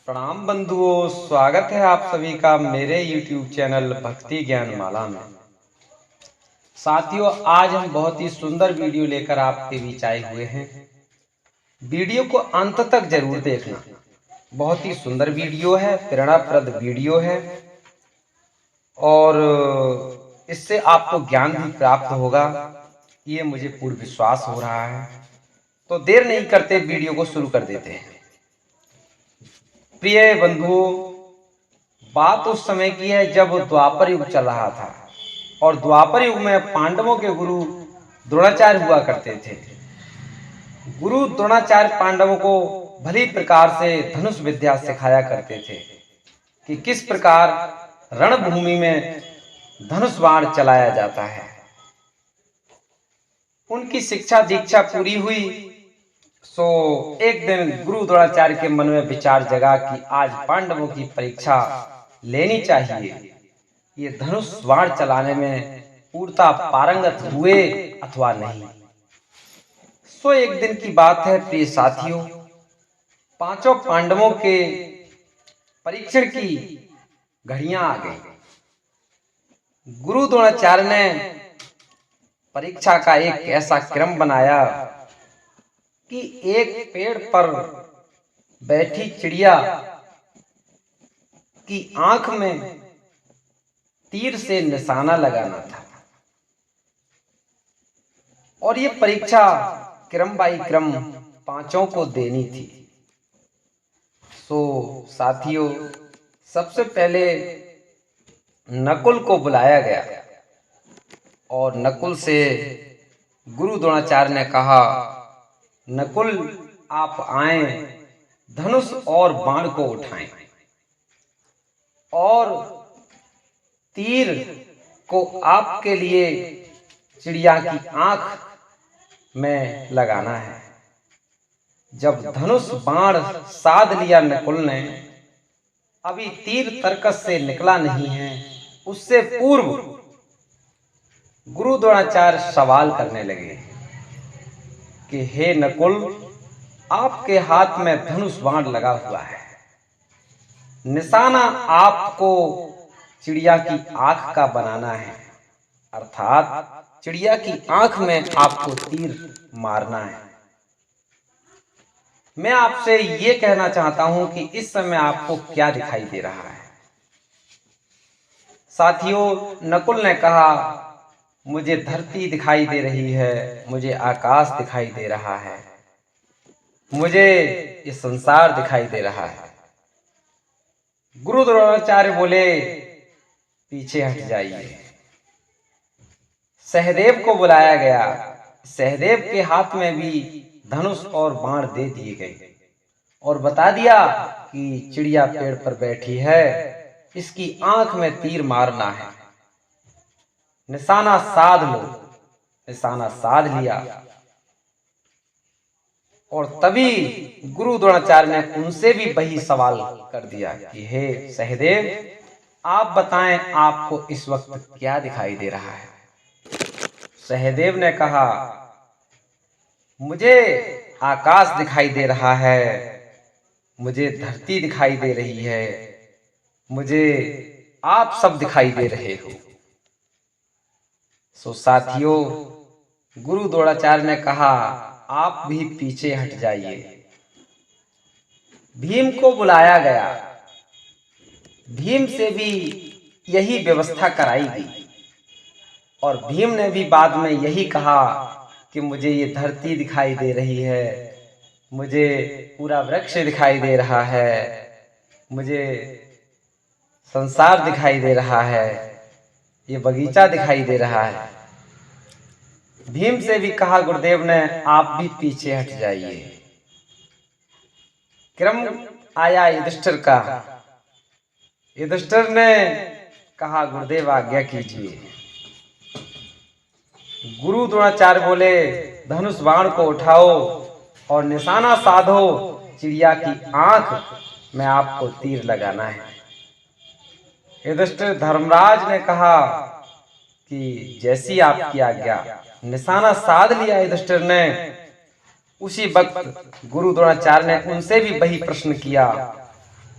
प्रणाम बंधुओं, स्वागत है आप सभी का मेरे YouTube चैनल भक्ति ज्ञान माला में। साथियों, आज हम बहुत ही सुंदर वीडियो लेकर आपके बीच आए हुए हैं। वीडियो को अंत तक जरूर देखना। बहुत ही सुंदर वीडियो है, प्रेरणाप्रद वीडियो है और इससे आपको ज्ञान भी प्राप्त होगा, ये मुझे पूर्ण विश्वास हो रहा है। तो देर नहीं करते, वीडियो को शुरू कर देते हैं। प्रिय बंधुओं, बात उस समय की है जब द्वापर युग चल रहा था और द्वापर युग में पांडवों के गुरु द्रोणाचार्य हुआ करते थे। गुरु द्रोणाचार्य पांडवों को भली प्रकार से धनुष विद्या सिखाया करते थे कि किस प्रकार रणभूमि में धनुष बाण चलाया जाता है। उनकी शिक्षा दीक्षा पूरी हुई सो एक दिन गुरु द्रोणाचार्य के मन में विचार जगा कि आज पांडवों की परीक्षा लेनी चाहिए, ये धनुष बाण चलाने में पूर्णतः पारंगत हुए अथवा नहीं। सो एक दिन की बात है प्रिय साथियों, पांचों पांडवों के परीक्षण की घड़ियां आ गई। गुरु द्रोणाचार्य ने परीक्षा का एक ऐसा क्रम बनाया कि एक पेड़ पर बैठी चिड़िया की आंख में तीर से निशाना लगाना था और ये परीक्षा क्रम बाई क्रम पांचों को देनी थी। सो साथियों, सबसे पहले नकुल को बुलाया गया और नकुल से गुरु द्रोणाचार्य ने कहा, नकुल आप आए, धनुष और बाण को उठाएं और तीर को आपके लिए चिड़िया की आंख में लगाना है। जब धनुष बाण साध लिया नकुल ने, अभी तीर तरकस से निकला नहीं है, उससे पूर्व गुरु द्रोणाचार्य सवाल करने लगे कि हे नकुल, आपके हाथ में धनुष बाण लगा हुआ है, निशाना आपको चिड़िया की आंख का बनाना है, अर्थात चिड़िया की आंख में आपको तीर मारना है। मैं आपसे ये कहना चाहता हूं कि इस समय आपको क्या दिखाई दे रहा है। साथियों, नकुल ने कहा, मुझे धरती दिखाई दे रही है, मुझे आकाश दिखाई दे रहा है, मुझे ये संसार दिखाई दे रहा है। गुरु द्रोणाचार्य बोले, पीछे हट जाइए। सहदेव को बुलाया गया। सहदेव के हाथ में भी धनुष और बाण दे दिए गए और बता दिया कि चिड़िया पेड़ पर बैठी है, इसकी आंख में तीर मारना है, निशाना साध लो। निशाना साध लिया और तभी गुरु द्रोणाचार्य ने उनसे भी वही सवाल कर दिया कि हे सहदेव, आप बताएं आपको इस वक्त क्या दिखाई दे रहा है। सहदेव ने कहा, मुझे आकाश दिखाई दे रहा है, मुझे धरती दिखाई दे रही है, मुझे आप सब दिखाई दे रहे हो। सो साथियों, गुरु द्रोणाचार्य ने कहा, आप भी पीछे हट जाइए। भीम को बुलाया गया। भीम से भी यही व्यवस्था कराई गई और भीम ने भी बाद में यही कहा कि मुझे ये धरती दिखाई दे रही है, मुझे पूरा वृक्ष दिखाई दे रहा है, मुझे संसार दिखाई दे रहा है, ये बगीचा दिखाई दे रहा है। भीम से भी कहा गुरुदेव ने, आप भी पीछे हट जाइए। क्रम आया युधिष्ठिर का। युधिष्ठिर ने कहा, गुरुदेव आज्ञा कीजिए। गुरु द्रोणाचार्य बोले, धनुष बाण को उठाओ और निशाना साधो, चिड़िया की आंख में आपको तीर लगाना है। युधिष्ठिर धर्मराज ने कहा कि जैसी आपकी आज्ञा। निशाना साध लिया युधिष्ठिर ने। उसी वक्त गुरु द्रोणाचार्य ने उनसे भी वही प्रश्न किया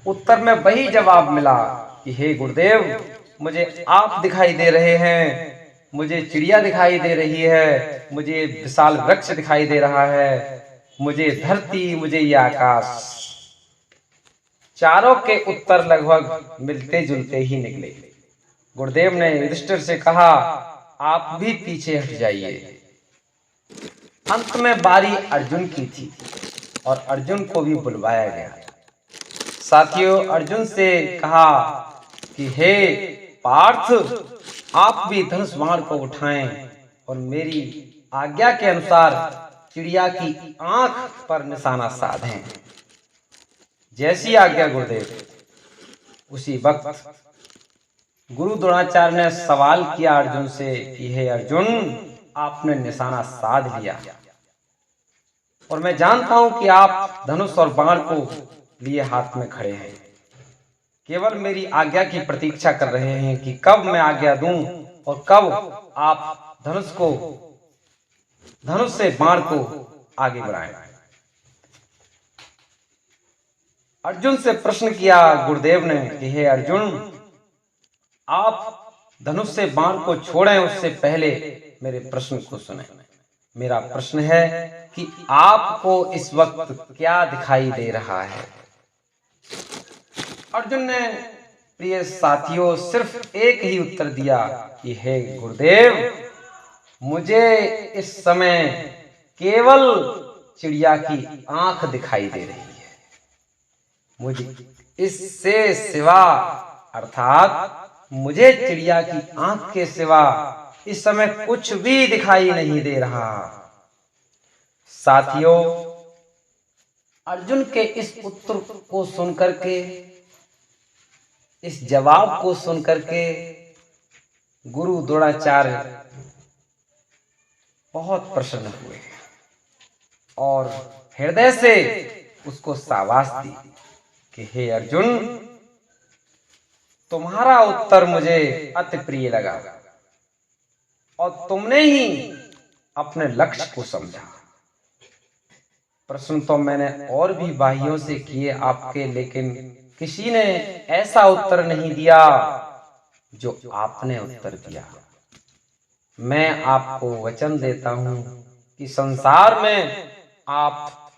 उत्तर में वही जवाब मिला कि हे गुरुदेव, मुझे आप दिखाई दे रहे हैं, मुझे चिड़िया दिखाई दे रही है, मुझे विशाल वृक्ष दिखाई दे रहा है, मुझे धरती, मुझे ये आकाश। चारों के उत्तर लगभग मिलते जुलते ही निकले। गुरुदेव ने युधिष्ठिर से कहा, आप भी पीछे हट जाइए। अंत में बारी अर्जुन की थी और अर्जुन को भी बुलवाया गया। साथियों, अर्जुन से कहा कि हे पार्थ, आप भी धनुष बाण को उठाएं और मेरी आज्ञा के अनुसार चिड़िया की आंख पर निशाना साधें। जैसी आज्ञा गुरुदेव। उसी वक्त गुरु द्रोणाचार्य ने सवाल किया अर्जुन से कि हे अर्जुन, आपने निशाना साध लिया और मैं जानता हूं कि आप धनुष और बाण को लिए हाथ में खड़े हैं, केवल मेरी आज्ञा की प्रतीक्षा कर रहे हैं कि कब मैं आज्ञा दूं और कब आप धनुष से बाण को आगे बढ़ाएं। अर्जुन से प्रश्न किया गुरुदेव ने कि हे अर्जुन, आप धनुष से बाण को छोड़ें, उससे पहले मेरे प्रश्न को सुनें। मेरा प्रश्न है कि आपको इस वक्त क्या दिखाई दे रहा है? अर्जुन ने, प्रिय साथियों, सिर्फ एक ही उत्तर दिया कि हे गुरुदेव, मुझे इस समय केवल चिड़िया की आंख दिखाई दे रही है। मुझे इससे सिवा, अर्थात मुझे चिड़िया की आंख के सिवा इस समय कुछ भी दिखाई नहीं दे रहा। साथियों, अर्जुन के इस उत्तर को सुनकर के, इस जवाब को सुनकर के गुरु द्रोणाचार्य बहुत प्रसन्न हुए और हृदय से उसको शाबाश दी कि हे अर्जुन, तुम्हारा उत्तर मुझे अति प्रिय लगा और तुमने ही अपने लक्ष्य को समझा। प्रश्न तो मैंने और भी भाइयों से किए आपके, लेकिन किसी ने ऐसा उत्तर नहीं दिया जो आपने उत्तर दिया। मैं आपको वचन देता हूं कि संसार में आप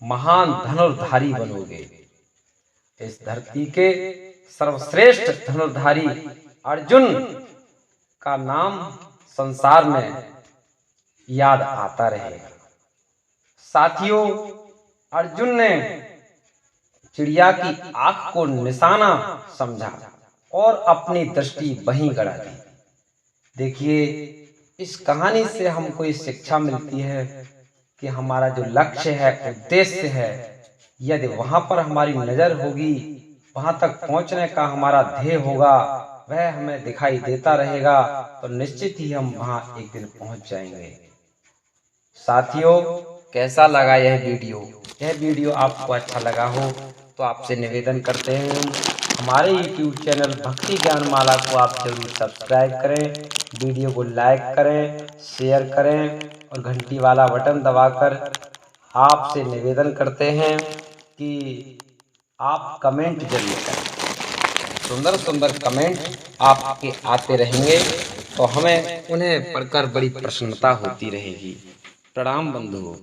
महान धनुर्धारी बनोगे। इस धरती के सर्वश्रेष्ठ धनुर्धारी अर्जुन का नाम संसार में याद आता रहेगा। साथियों, अर्जुन ने चिड़िया की आंख को निशाना समझा और अपनी दृष्टि वहीं गड़ा दी। देखिए, इस कहानी से हमको ये शिक्षा मिलती है कि हमारा जो लक्ष्य है, उद्देश्य है, यदि वहां पर हमारी नजर होगी, वहां तक पहुंचने का हमारा ध्येय होगा, वह हमें दिखाई देता रहेगा, तो निश्चित ही हम वहां एक दिन पहुंच जाएंगे। साथियों, कैसा लगा यह वीडियो? यह वीडियो आपको अच्छा लगा हो तो आपसे निवेदन करते हैं, हमारे YouTube चैनल भक्ति ज्ञान माला को आप जरूर सब्सक्राइब करें, वीडियो को लाइक करें, शेयर करें और घंटी वाला बटन दबाकर आपसे निवेदन करते हैं कि आप कमेंट जरूर करें। सुंदर सुंदर कमेंट आपके आते रहेंगे तो हमें उन्हें पढ़कर बड़ी प्रसन्नता होती रहेगी। प्रणाम बंधुओं।